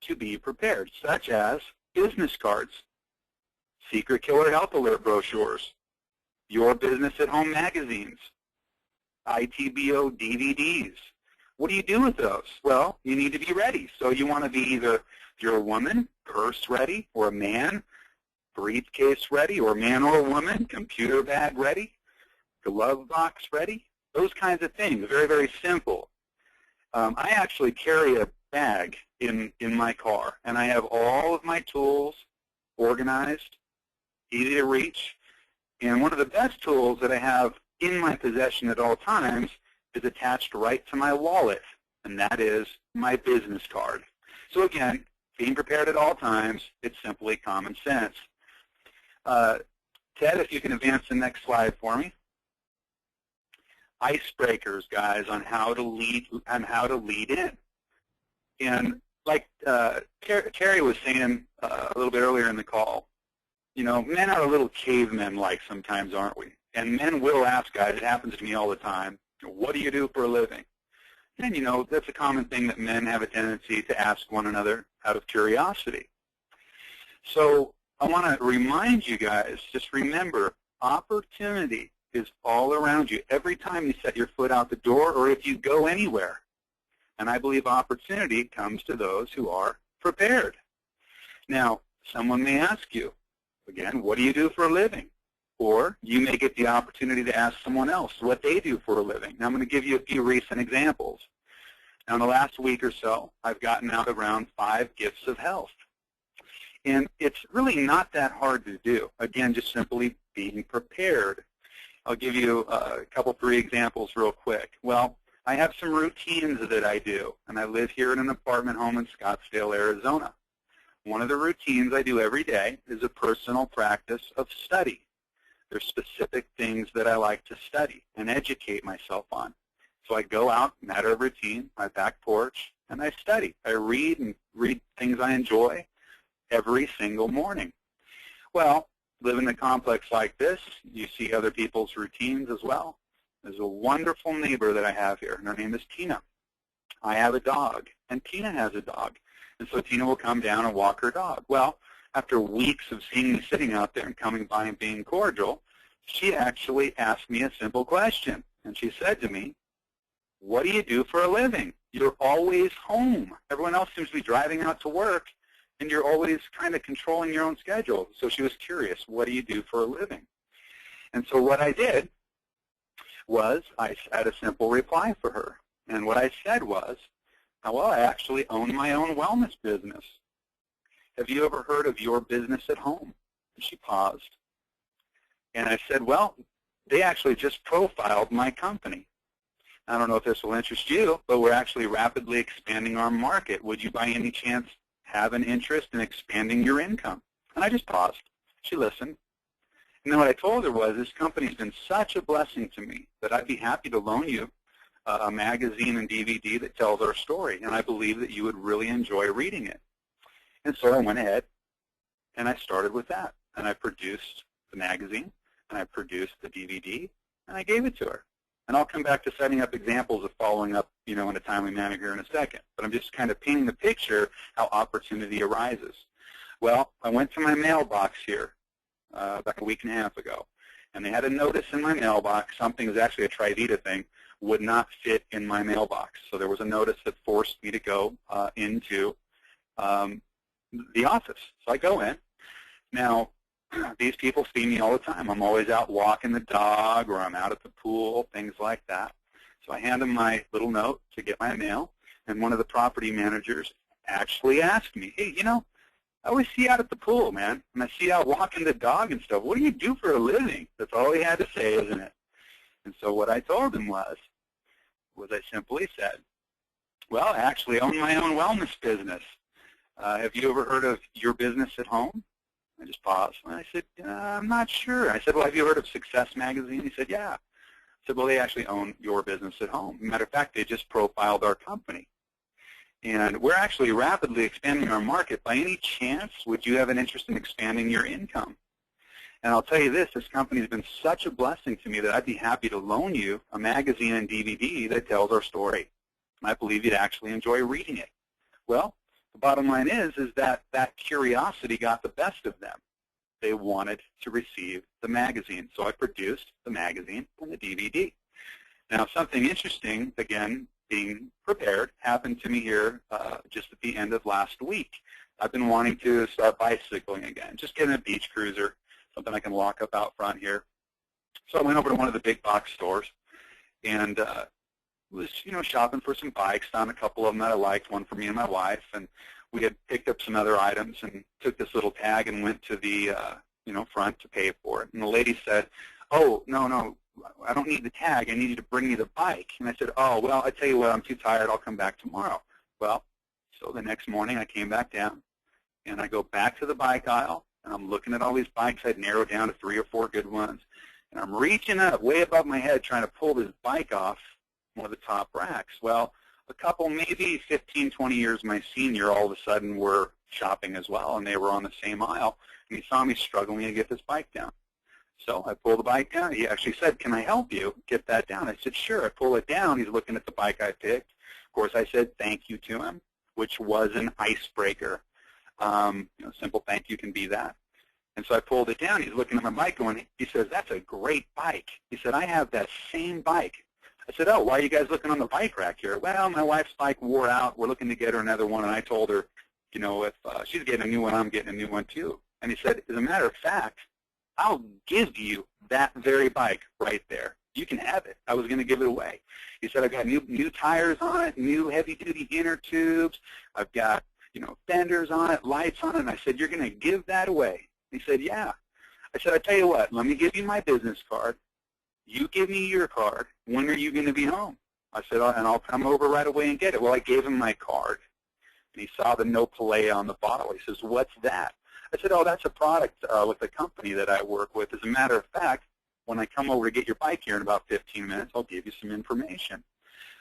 to be prepared, such as business cards, Secret Killer Health Alert brochures, Your Business at Home magazines, ITBO DVDs. What do you do with those? Well, you need to be ready. So you want to be either, if you're a woman, purse ready, or a man, briefcase ready, or man or woman, computer bag ready, glove box ready, those kinds of things. Very, very simple. I actually carry a bag in my car, and I have all of my tools organized, easy to reach. And one of the best tools that I have in my possession at all times is attached right to my wallet, and that is my business card. So again, being prepared at all times, it's simply common sense. Ted, if you can advance the next slide for me. Icebreakers, guys, on how to lead in. And like Terry was saying a little bit earlier in the call, men are a little cavemen-like sometimes, aren't we? And men will ask guys, it happens to me all the time, what do you do for a living? And, that's a common thing that men have a tendency to ask one another out of curiosity. So I want to remind you guys, just remember, opportunity is all around you every time you set your foot out the door or if you go anywhere. And I believe opportunity comes to those who are prepared. Now, someone may ask you, again, what do you do for a living? Or you may get the opportunity to ask someone else what they do for a living. Now, I'm going to give you a few recent examples. Now, in the last week or so, I've gotten out around 5 gifts of health. And it's really not that hard to do. Again, just simply being prepared. I'll give you a couple, 3 examples real quick. Well, I have some routines that I do, and I live here in an apartment home in Scottsdale, Arizona. One of the routines I do every day is a personal practice of study. There's specific things that I like to study and educate myself on. So I go out, matter of routine, my back porch, and I study. I read things I enjoy every single morning. Well, live in a complex like this, you see other people's routines as well. There's a wonderful neighbor that I have here, and her name is Tina. I have a dog, and Tina has a dog. And so Tina will come down and walk her dog. Well, after weeks of seeing me sitting out there and coming by and being cordial, she actually asked me a simple question. And she said to me, what do you do for a living? You're always home. Everyone else seems to be driving out to work, and you're always kind of controlling your own schedule. So she was curious, what do you do for a living? And so what I did was I had a simple reply for her. And what I said was, well, I actually own my own wellness business. Have you ever heard of Your Business at Home? And she paused. And I said, well, they actually just profiled my company. I don't know if this will interest you, but we're actually rapidly expanding our market. Would you by any chance have an interest in expanding your income? And I just paused. She listened. And then what I told her was, this company's been such a blessing to me that I'd be happy to loan you a magazine and DVD that tells our story, and I believe that you would really enjoy reading it. And so I went ahead, and I started with that. And I produced the magazine, and I produced the DVD, and I gave it to her. And I'll come back to setting up examples of following up, in a timely manner here in a second. But I'm just kind of painting the picture how opportunity arises. Well, I went to my mailbox here about a week and a half ago, and they had a notice in my mailbox. Something was actually a Trivita thing. would not fit in my mailbox. So there was a notice that forced me to go into the office. So I go in. Now, these people see me all the time. I'm always out walking the dog, or I'm out at the pool, things like that. So I hand them my little note to get my mail, and one of the property managers actually asked me, hey, you know, I always see you out at the pool, man, and I see you out walking the dog and stuff. What do you do for a living? That's all he had to say, isn't it? And so what I told him was I simply said, well, I actually own my own wellness business. Have you ever heard of Your Business at Home? I just paused, and I said, I'm not sure. I said, well, have you heard of Success Magazine? He said, yeah. I said, well, they actually own Your Business at Home. Matter of fact, they just profiled our company. And we're actually rapidly expanding our market. By any chance, would you have an interest in expanding your income? And I'll tell you this company has been such a blessing to me that I'd be happy to loan you a magazine and DVD that tells our story. I believe you'd actually enjoy reading it. Well, the bottom line is that curiosity got the best of them. They wanted to receive the magazine. So I produced the magazine and the DVD. Now, something interesting, again, being prepared, happened to me here just at the end of last week. I've been wanting to start bicycling again, just getting a beach cruiser, something I can lock up out front here. So I went over to one of the big box stores and was, shopping for some bikes, found a couple of them that I liked, one for me and my wife, and we had picked up some other items and took this little tag and went to the, front to pay for it. And the lady said, oh, no, I don't need the tag. I need you to bring me the bike. And I said, oh, well, I tell you what, I'm too tired. I'll come back tomorrow. Well, so the next morning I came back down, and I go back to the bike aisle, and I'm looking at all these bikes. I'd narrowed down to 3 or 4 good ones. And I'm reaching up way above my head trying to pull this bike off one of the top racks. Well, a couple, maybe 15, 20 years my senior, all of a sudden were shopping as well, and they were on the same aisle. And he saw me struggling to get this bike down. So I pulled the bike down. He actually said, can I help you get that down? I said, sure. I pull it down. He's looking at the bike I picked. Of course, I said thank you to him, which was an icebreaker. Simple thank you can be that. And so I pulled it down. He's looking at my bike going, he says, that's a great bike. He said, I have that same bike. I said, oh, why are you guys looking on the bike rack here? Well, my wife's bike wore out. We're looking to get her another one. And I told her, if she's getting a new one, I'm getting a new one too. And he said, as a matter of fact, I'll give you that very bike right there. You can have it. I was going to give it away. He said, I've got new tires on it, new heavy-duty inner tubes. I've got, fenders on it, lights on it. And I said, you're going to give that away? He said, yeah. I said, I tell you what, let me give you my business card. You give me your card. When are you going to be home? I said, and I'll come over right away and get it. Well, I gave him my card, and he saw the no play on the bottle. He says, what's that? I said, oh, that's a product with the company that I work with. As a matter of fact, when I come over to get your bike here in about 15 minutes, I'll give you some information.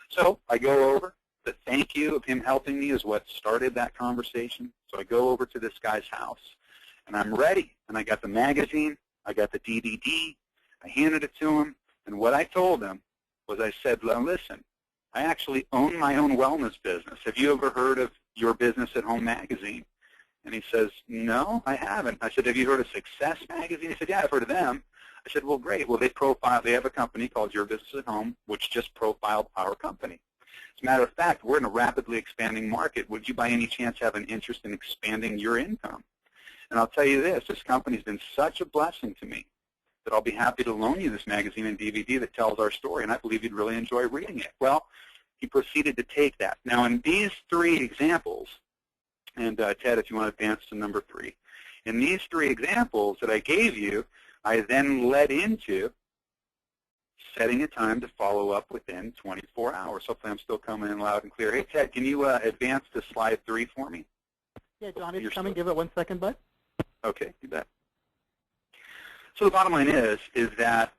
So I go over. The thank you of him helping me is what started that conversation. So I go over to this guy's house, and I'm ready. And I got the magazine. I got the DVD. I handed it to him. And what I told him was I said, listen, I actually own my own wellness business. Have you ever heard of Your Business at Home magazine? And he says, no, I haven't. I said, have you heard of Success Magazine? He said, yeah, I've heard of them. I said, well, great. Well, they have a company called Your Business at Home, which just profiled our company. As a matter of fact, we're in a rapidly expanding market. Would you by any chance have an interest in expanding your income? And I'll tell you this company's been such a blessing to me that I'll be happy to loan you this magazine and DVD that tells our story, and I believe you'd really enjoy reading it. Well, he proceeded to take that. Now, in these 3 examples, and Ted, if you want to advance to number 3. In these 3 examples that I gave you, I then led into setting a time to follow up within 24 hours. Hopefully I'm still coming in loud and clear. Hey, Ted, can you advance to slide 3 for me? Yeah, John, it's coming. Give it 1 second, bud. Okay, you bet. So the bottom line is that,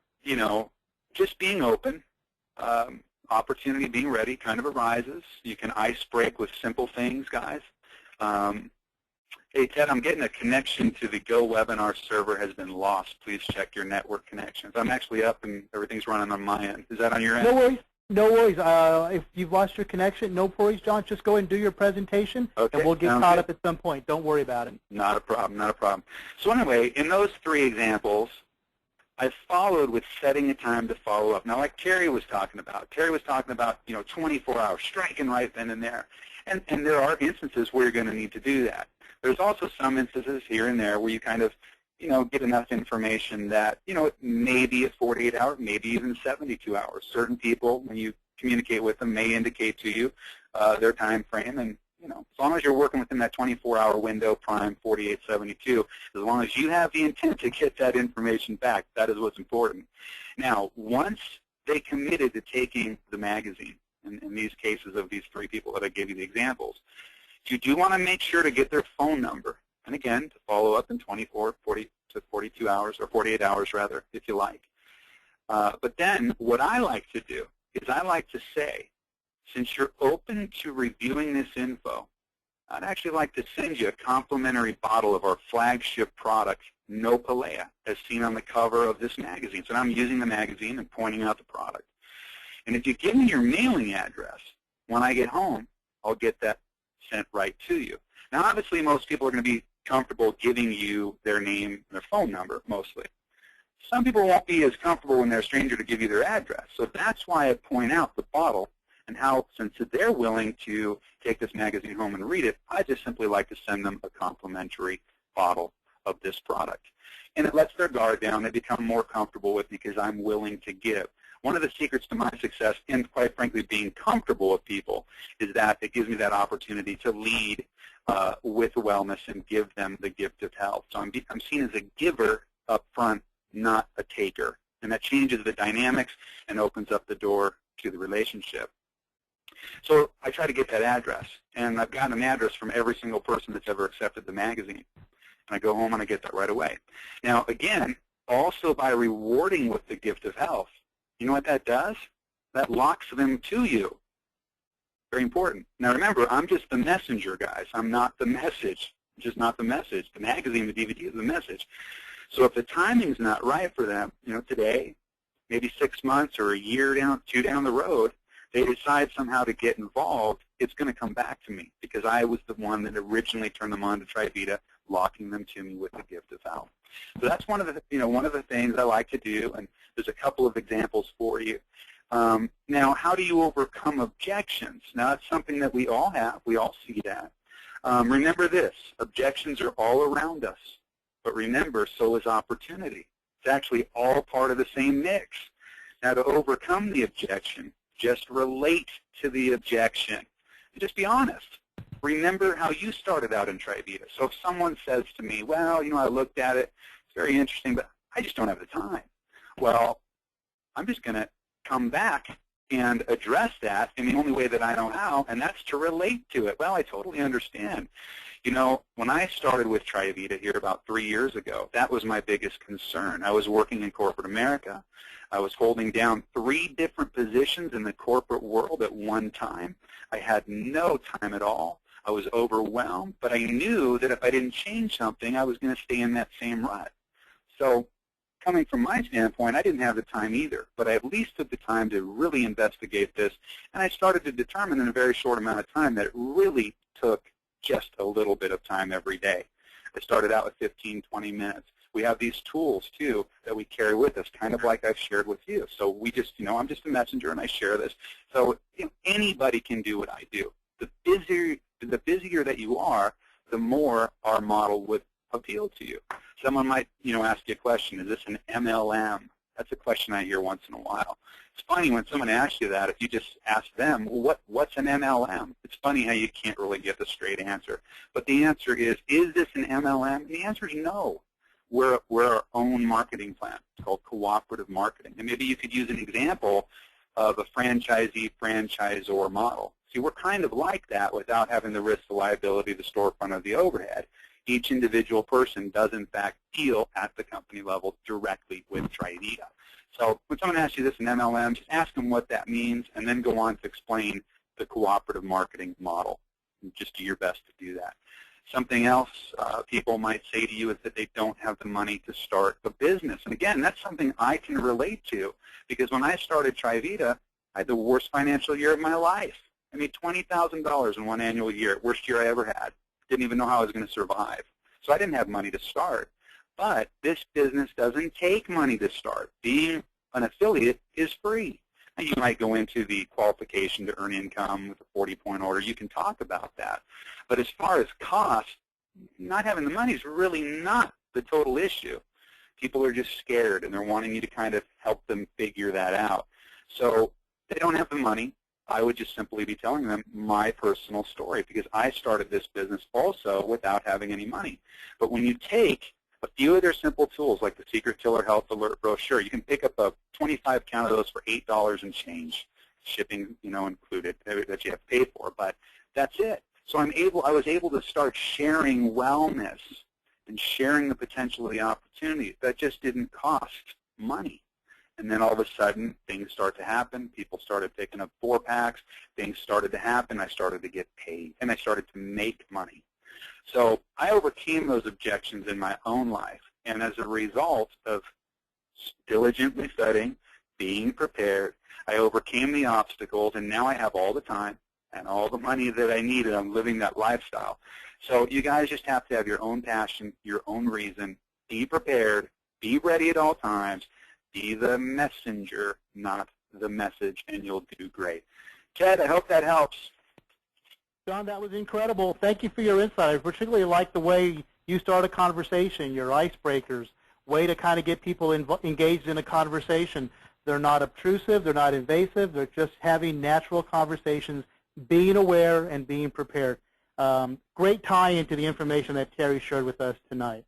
just being open, opportunity being ready kind of arises. You can ice break with simple things, guys. Hey, Ted, I'm getting a connection to the GoWebinar server has been lost. Please check your network connections. I'm actually up and everything's running on my end. Is that on your end? No worries. No worries. If you've lost your connection, no worries, John. Just go ahead and do your presentation, okay, and we'll get caught up at some point. Don't worry about it. Not a problem, not a problem. So anyway, in those 3 examples, I followed with setting a time to follow up. Now, like Terry was talking about, 24 hours, striking right then and there. And there are instances where you're going to need to do that. There's also some instances here and there where you kind of, get enough information that, it may be at 48 hours, maybe even 72 hours. Certain people, when you communicate with them, may indicate to you their time frame. And, as long as you're working within that 24-hour window, prime 48, 72, as long as you have the intent to get that information back, that is what's important. Now, once they committed to taking the magazine, in these cases of these 3 people that I gave you the examples, you do want to make sure to get their phone number. And again, to follow up in 24, 40 to 42 hours, or 48 hours rather, if you like. But then what I like to do is I like to say, since you're open to reviewing this info, I'd actually like to send you a complimentary bottle of our flagship product, Nopalea, as seen on the cover of this magazine. So I'm using the magazine and pointing out the product. And if you give me your mailing address, when I get home, I'll get that sent right to you. Now, obviously, most people are going to be comfortable giving you their name and their phone number, mostly. Some people won't be as comfortable when they're a stranger to give you their address. So that's why I point out the bottle and how, since they're willing to take this magazine home and read it, I just simply like to send them a complimentary bottle of this product. And it lets their guard down. They become more comfortable with me because I'm willing to give. One of the secrets to my success, and quite frankly being comfortable with people, is that it gives me that opportunity to lead with wellness and give them the gift of health. So I'm seen as a giver up front, not a taker. And that changes the dynamics and opens up the door to the relationship. So I try to get that address, and I've gotten an address from every single person that's ever accepted the magazine. And I go home and I get that right away. Now, again, also by rewarding with the gift of health, you know what that does? That locks them to you. Very important. Now, remember, I'm just the messenger, guys. I'm not the message. I'm just not the message. The magazine, the DVD is the message. So if the timing's not right for them, today, maybe 6 months or a year down, 2 down the road, they decide somehow to get involved, it's going to come back to me because I was the one that originally turned them on to TriVita, locking them to me with the gift of health. So that's one of the things I like to do, and there's a couple of examples for you. Now, how do you overcome objections? Now, that's something that we all have. We all see that. Remember this, objections are all around us, but remember, so is opportunity. It's actually all part of the same mix. Now, to overcome the objection, just relate to the objection. And just be honest. Remember how you started out in TriVita. So if someone says to me, well, I looked at it, it's very interesting, but I just don't have the time. Well, I'm just going to come back and address that in the only way that I know how, and that's to relate to it. Well, I totally understand. When I started with TriVita here about 3 years ago, that was my biggest concern. I was working in corporate America. I was holding down 3 different positions in the corporate world at one time. I had no time at all. I was overwhelmed, but I knew that if I didn't change something, I was going to stay in that same rut. So coming from my standpoint, I didn't have the time either, but I at least took the time to really investigate this, and I started to determine in a very short amount of time that it really took just a little bit of time every day. I started out with 15, 20 minutes. We have these tools, too, that we carry with us, kind of like I've shared with you. So we just, I'm just a messenger, and I share this. So anybody can do what I do. The busier that you are, the more our model would appeal to you. Someone might, ask you a question, is this an MLM? That's a question I hear once in a while. It's funny when someone asks you that, if you just ask them, well, what's an MLM? It's funny how you can't really get the straight answer. But the answer is this an MLM? And the answer is no. We're our own marketing plan. It's called cooperative marketing. And maybe you could use an example of a franchisee-franchisor model. See, we're kind of like that without having the risk, the liability, the storefront, or the overhead. Each individual person does, in fact, deal at the company level directly with TriVita. So when someone asks you this in MLM, just ask them what that means and then go on to explain the cooperative marketing model. And just do your best to do that. Something else people might say to you is that they don't have the money to start a business. And again, that's something I can relate to because when I started TriVita, I had the worst financial year of my life. I made $20,000 in one annual year, worst year I ever had. Didn't even know how I was going to survive. So I didn't have money to start. But this business doesn't take money to start. Being an affiliate is free. Now, you might go into the qualification to earn income with a 40-point order. You can talk about that. But as far as cost, not having the money is really not the total issue. People are just scared, and they're wanting you to kind of help them figure that out. So they don't have the money. I would just simply be telling them my personal story, because I started this business also without having any money. But when you take a few of their simple tools, like the Secret Killer Health Alert Brochure, you can pick up a 25 count of those for $8 and change, shipping, included, that you have to pay for. But that's it. So I was able to start sharing wellness and sharing the potential of the opportunities. That just didn't cost money. And then all of a sudden, things start to happen. People started picking up 4-packs. Things started to happen. I started to get paid, and I started to make money. So I overcame those objections in my own life. And as a result of diligently studying, being prepared, I overcame the obstacles, and now I have all the time and all the money that I need, and I'm living that lifestyle. So you guys just have to have your own passion, your own reason. Be prepared. Be ready at all times. Be the messenger, not the message, and you'll do great. Ted, I hope that helps. John, that was incredible. Thank you for your insight. I particularly like the way you start a conversation, your icebreakers, way to kind of get people engaged in a conversation. They're not obtrusive. They're not invasive. They're just having natural conversations, being aware and being prepared. Great tie into the information that Terry shared with us tonight.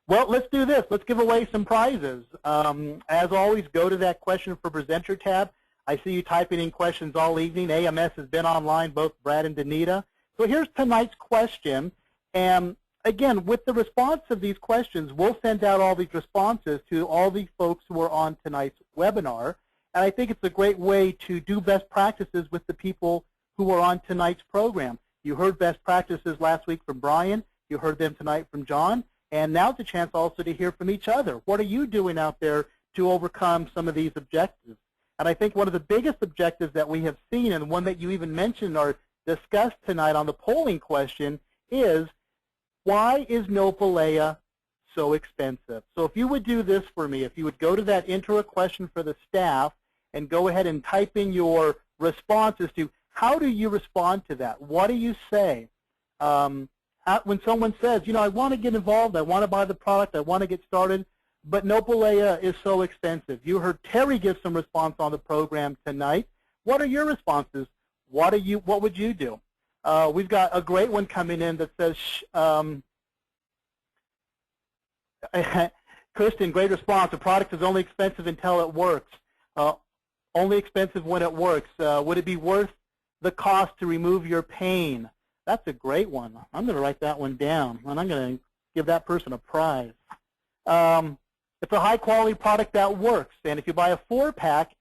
Well, let's do this. Let's give away some prizes. As always, go to that question for presenter tab. I see you typing in questions all evening. AMS has been online, both Brad and Danita. So here's tonight's question. And again, with the response of these questions, we'll send out all these responses to all the folks who are on tonight's webinar. And I think it's a great way to do best practices with the people who are on tonight's program. You heard best practices last week from Brian. You heard them tonight from John. And now's a chance also to hear from each other. What are you doing out there to overcome some of these objectives? And I think one of the biggest objectives that we have seen, and one that you even mentioned or discussed tonight on the polling question, is why is Nopalea so expensive? So if you would do this for me, if you would go to that enter a question for the staff and go ahead and type in your responses to how do you respond to that? What do you say? When someone says, I want to get involved, I want to buy the product, I want to get started, but Nopalea is so expensive. You heard Terry give some response on the program tonight. What are your responses? What would you do? We've got a great one coming in that says, Kristen, great response. The product is only expensive until it works. Only expensive when it works. Would it be worth the cost to remove your pain? That's a great one. I'm going to write that one down, and I'm going to give that person a prize. It's a high-quality product that works, and if you buy a 4-pack,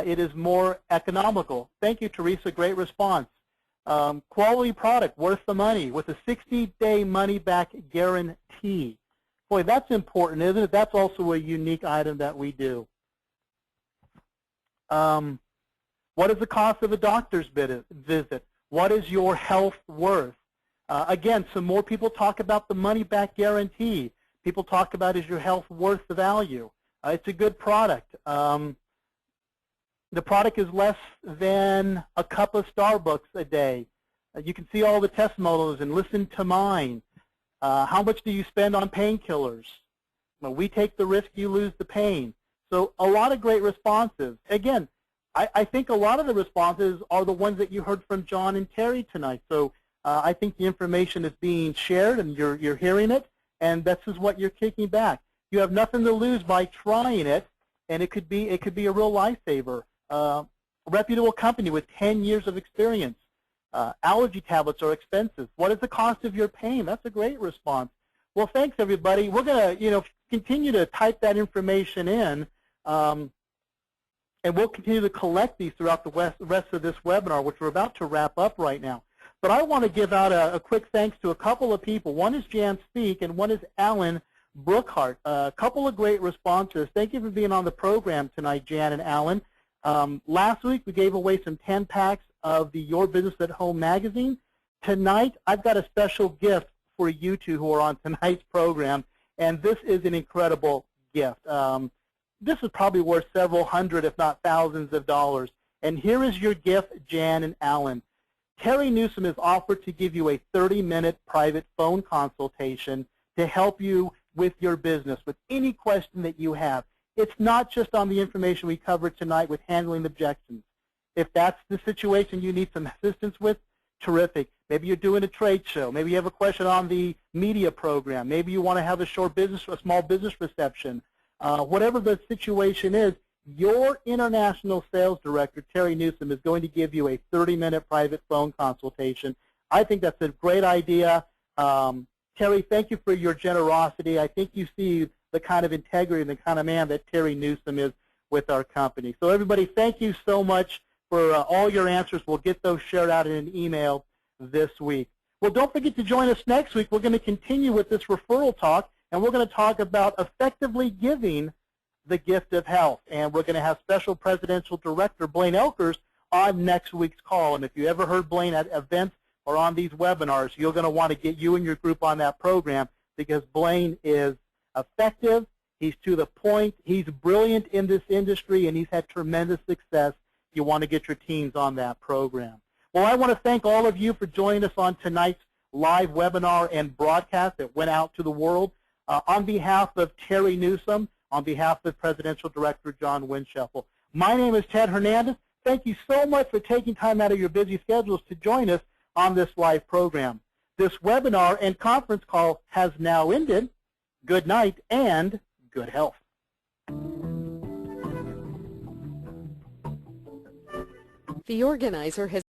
it is more economical. Thank you, Teresa. Great response. Quality product, worth the money, with a 60-day money-back guarantee. Boy, that's important, isn't it? That's also a unique item that we do. What is the cost of a doctor's visit? What is your health worth? Again, some more people talk about the money-back guarantee. People talk about, is your health worth the value? It's a good product. The product is less than a cup of Starbucks a day. You can see all the testimonials and listen to mine. How much do you spend on painkillers? Well, we take the risk, you lose the pain. So a lot of great responses. Again, I think a lot of the responses are the ones that you heard from John and Terry tonight. So I think the information is being shared and you're hearing it, and this is what you're kicking back. You have nothing to lose by trying it, and it could be a real lifesaver. A reputable company with 10 years of experience. Allergy tablets are expensive. What is the cost of your pain? That's a great response. Well, thanks everybody. We're going to continue to type that information in. And we'll continue to collect these throughout the rest of this webinar, which we're about to wrap up right now. But I want to give out a quick thanks to a couple of people. One is Jan Speak, and one is Alan Brookhart. A couple of great responses. Thank you for being on the program tonight, Jan and Alan. Last week, we gave away some 10-packs of the Your Business at Home magazine. Tonight, I've got a special gift for you two who are on tonight's program, and this is an incredible gift. This is probably worth several hundred, if not thousands of dollars. And here is your gift, Jan and Alan. Terry Newsom has offered to give you a 30-minute private phone consultation to help you with your business, with any question that you have. It's not just on the information we covered tonight with handling objections. If that's the situation you need some assistance with, terrific. Maybe you're doing a trade show. Maybe you have a question on the media program. Maybe you want to have a small business reception. Whatever the situation is, your international sales director, Terry Newsom, is going to give you a 30-minute private phone consultation. I think that's a great idea. Terry, thank you for your generosity. I think you see the kind of integrity and the kind of man that Terry Newsom is with our company. So everybody, thank you so much for all your answers. We'll get those shared out in an email this week. Well, don't forget to join us next week. We're going to continue with this referral talk, and we're going to talk about effectively giving the gift of health. And we're going to have Special Presidential Director Blaine Elkers on next week's call. And if you ever heard Blaine at events or on these webinars, you're going to want to get you and your group on that program, because Blaine is effective, he's to the point, he's brilliant in this industry, and he's had tremendous success. You want to get your teams on that program. Well, I want to thank all of you for joining us on tonight's live webinar and broadcast that went out to the world. On behalf of Terry Newsom, on behalf of Presidential Director John Winchell, my name is Ted Hernandez. Thank you so much for taking time out of your busy schedules to join us on this live program. This webinar and conference call has now ended. Good night and good health. The organizer has